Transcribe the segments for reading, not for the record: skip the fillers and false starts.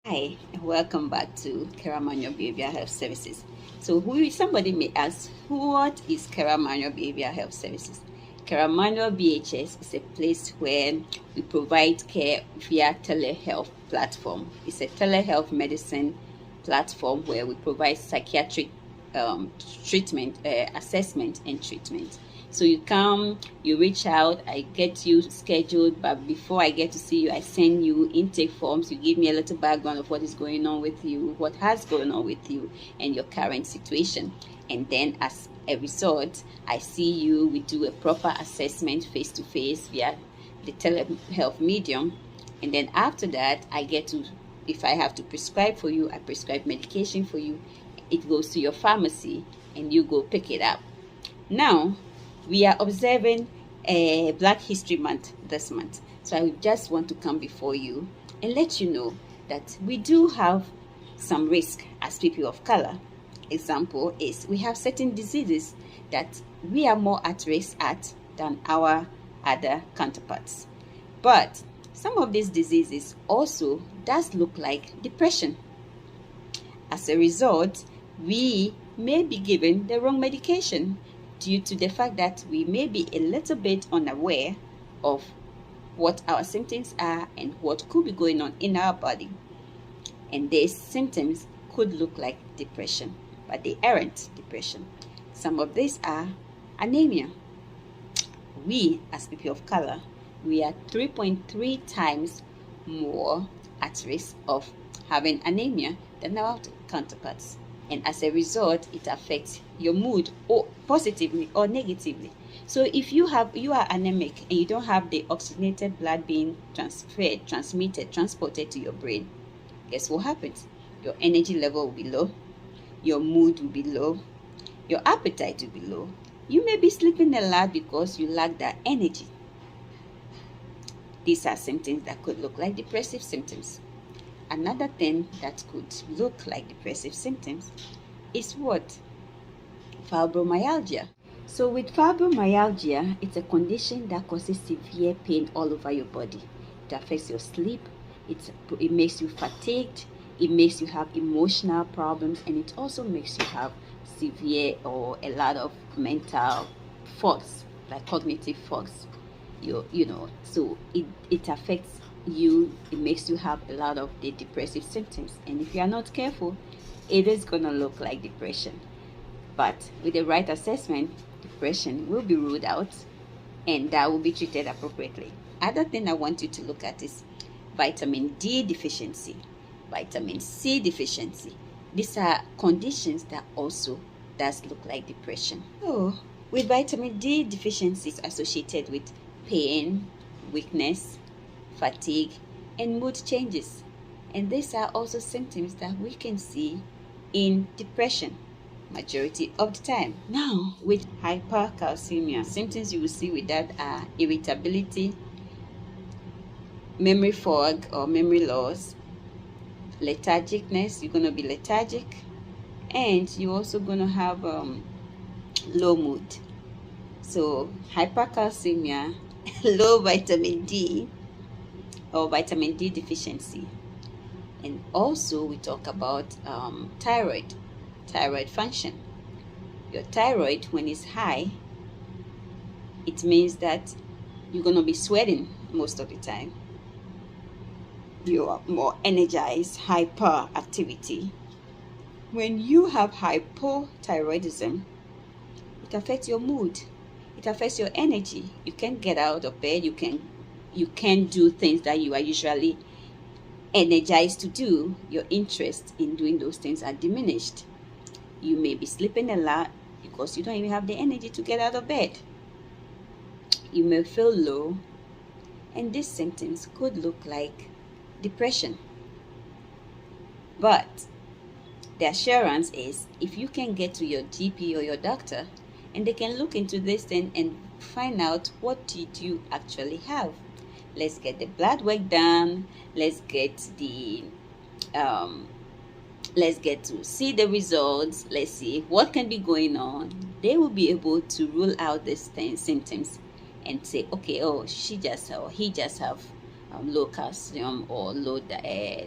Hi, and welcome back to Keramanyo Behavioral Health Services. Somebody may ask, what is Keramanyo Behavioral Health Services? Keramanyo BHS is a place where we provide care via telehealth platform. It's a telehealth medicine platform where we provide psychiatric treatment, assessment, and treatment. So you come, you reach out, I get you scheduled, but before I get to see you, I send you intake forms. You give me a little background of what is going on with you, what has going on with you, and your current situation. And then as a result, I see you, we do a proper assessment face to face via the telehealth medium. And then after that, I get to, if I have to prescribe for you, I prescribe medication for you. It goes to your pharmacy and you go pick it up. Now, we are observing a Black History Month this month. So I just want to come before you and let you know that we do have some risk as people of color. Example is we have certain diseases that we are more at risk at than our other counterparts. But some of these diseases also does look like depression. As a result, we may be given the wrong medication due to the fact that we may be a little bit unaware of what our symptoms are and what could be going on in our body. And these symptoms could look like depression, but they aren't depression. Some of these are anemia. We, as people of color, we are 3.3 times more at risk of having anemia than our counterparts. And as a result, it affects your mood or positively or negatively. So if you are anemic and you don't have the oxygenated blood being transported to your brain, guess what happens? Your energy level will be low, your mood will be low, your appetite will be low. You may be sleeping a lot because you lack that energy. These are symptoms that could look like depressive symptoms. Another thing that could look like depressive symptoms is what? Fibromyalgia. So with fibromyalgia, it's a condition that causes severe pain all over your body. It affects your sleep, it makes you fatigued, it makes you have emotional problems, and it also makes you have severe or a lot of mental fogs, like cognitive fogs. So it affects you, it makes you have a lot of the depressive symptoms, and if you are not careful, it is going to look like depression. But with the right assessment, depression will be ruled out and that will be treated appropriately. Other thing I want you to look at is vitamin D deficiency, vitamin C deficiency. These are conditions that also does look like depression. So with vitamin D deficiencies associated with pain, weakness, fatigue, and mood changes. And these are also symptoms that we can see in depression majority of the time. Now, with hypercalcemia, symptoms you will see with that are irritability, memory fog or memory loss, lethargicness. You're going to be lethargic, and you're also going to have low mood. So hypercalcemia, low vitamin D or vitamin D deficiency. And also we talk about thyroid function. Your thyroid, when it's high, it means that you're going to be sweating most of the time. You are more energized, hyperactivity. When you have hypothyroidism, it affects your mood, it affects your energy. You can't get out of bed, you can't do things that you are usually energized to do. Your interest in doing those things are diminished. You may be sleeping a lot because you don't even have the energy to get out of bed. You may feel low, and these symptoms could look like depression. But the assurance is if you can get to your GP or your doctor and they can look into this thing and find out what did you actually have. Let's get the blood work done. Let's get to see the results. Let's see what can be going on. They will be able to rule out these symptoms and say, okay, oh, he just have low calcium or low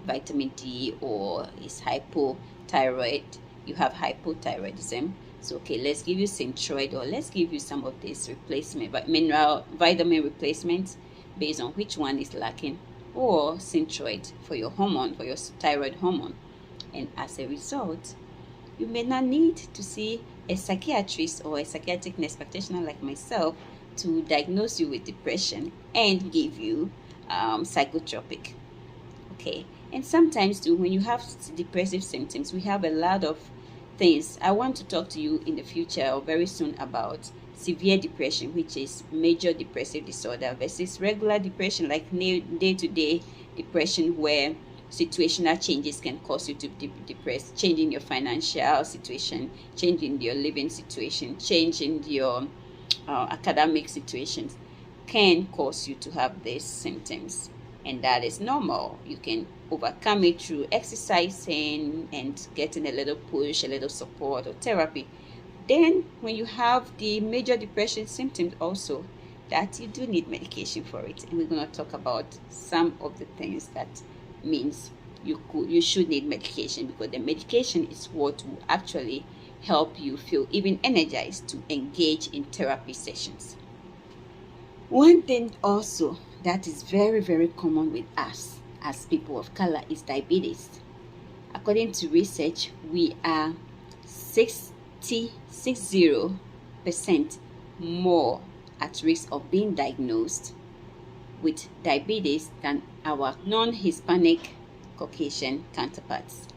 vitamin D, or is hypothyroid, you have hypothyroidism. So okay, let's give you Synthroid, or let's give you some of these replacement vitamin replacements based on which one is lacking, or Synthroid for your hormone, for your thyroid hormone. And as a result, you may not need to see a psychiatrist or a psychiatric nurse practitioner like myself to diagnose you with depression and give you psychotropic. Okay, and sometimes too, when you have depressive symptoms, we have a lot of things. I want to talk to you in the future or very soon about severe depression, which is major depressive disorder, versus regular depression, like day-to-day depression, where situational changes can cause you to depress. Changing your financial situation, changing your living situation, changing your academic situations can cause you to have these symptoms, and that is normal. You can overcome it through exercising and getting a little push, a little support or therapy. Then when you have the major depression symptoms also, that you do need medication for it, and we're going to talk about some of the things that means you should need medication, because the medication is what will actually help you feel even energized to engage in therapy sessions. One thing also that is very, very common with us as people of color is diabetes. According to research, we are 60% more at risk of being diagnosed with diabetes than our non-Hispanic Caucasian counterparts.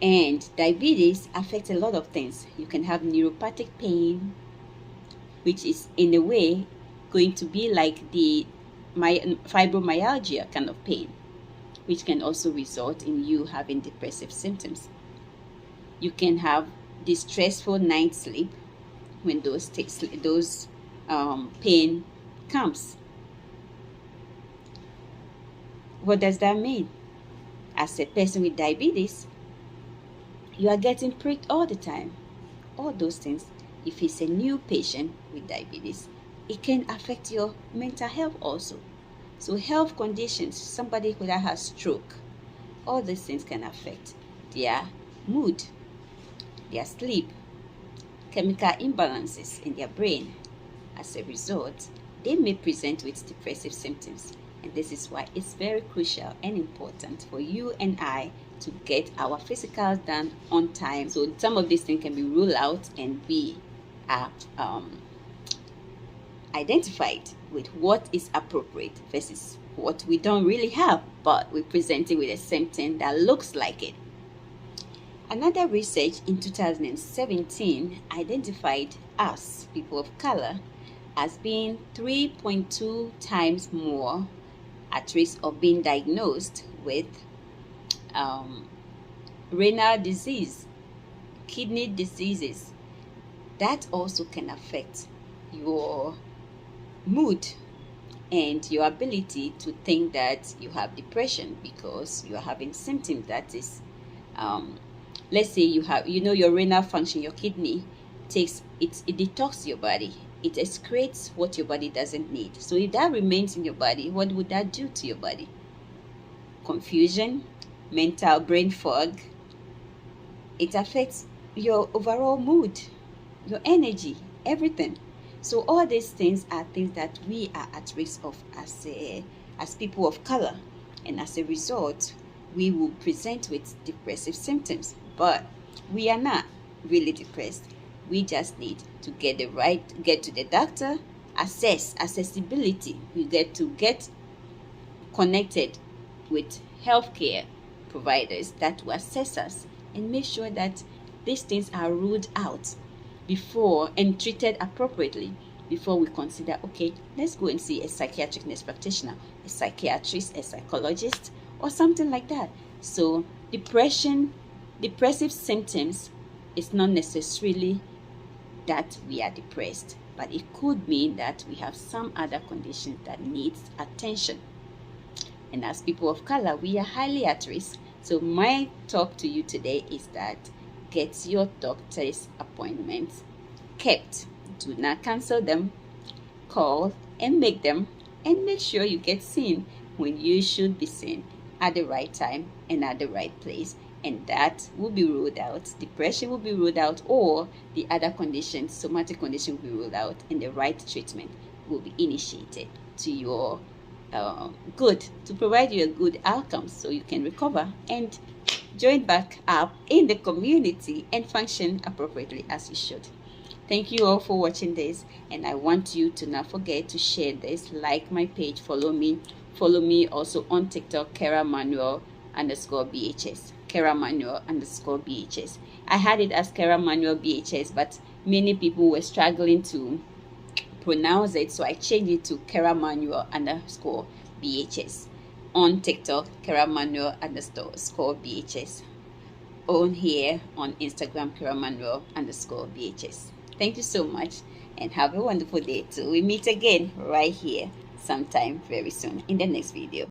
And diabetes affects a lot of things. You can have neuropathic pain, which is in a way going to be like the fibromyalgia kind of pain, which can also result in you having depressive symptoms. You can have distressful night sleep when those pain comes. What does that mean? As a person with diabetes, you are getting pricked all the time. All those things, if it's a new patient with diabetes, it can affect your mental health also. So health conditions, somebody who has stroke, all these things can affect their mood, their sleep, chemical imbalances in their brain. As a result, they may present with depressive symptoms. And this is why it's very crucial and important for you and I to get our physicals done on time. So some of these things can be ruled out and be identified with what is appropriate versus what we don't really have, but we're presenting with a symptom that looks like it. Another research in 2017 identified us, people of color, as being 3.2 times more at risk of being diagnosed with renal disease, kidney diseases. That also can affect your mood and your ability to think that you have depression, because you are having symptoms that is let's say you have, your renal function, your kidney it detoxes your body. It excretes what your body doesn't need. So if that remains in your body, what would that do to your body? Confusion, mental brain fog. It affects your overall mood, your energy, everything. So all these things are things that we are at risk of as people of color, and as a result, we will present with depressive symptoms. But we are not really depressed. We just need to get to the doctor, assess accessibility. We get to get connected with healthcare providers that will assess us and make sure that these things are ruled out before and treated appropriately before we consider, okay, let's go and see a psychiatric nurse practitioner, a psychiatrist, a psychologist, or something like that. So depressive symptoms is not necessarily that we are depressed, but it could mean that we have some other conditions that needs attention. And as people of color, we are highly at risk. So my talk to you today is that get your doctor's appointments kept. Do not cancel them. Call and make them, and make sure you get seen when you should be seen at the right time and at the right place. And that will be ruled out. Depression will be ruled out, or the other conditions, somatic condition will be ruled out, and the right treatment will be initiated to your good, to provide you a good outcome so you can recover and join back up in the community and function appropriately as you should. Thank you all for watching this, and I want you to not forget to share this, like my page, follow me also on TikTok, KeraManuel_BHS. KeraManuel_BHS. I had it as KeraManuel_BHS, but many people were struggling to pronounce it, so I changed it to KeraManuel_BHS. On TikTok, KeraManuel_BHS. On here on Instagram, KeraManuel_BHS. Thank you so much, and have a wonderful day too. We meet again right here sometime very soon in the next video.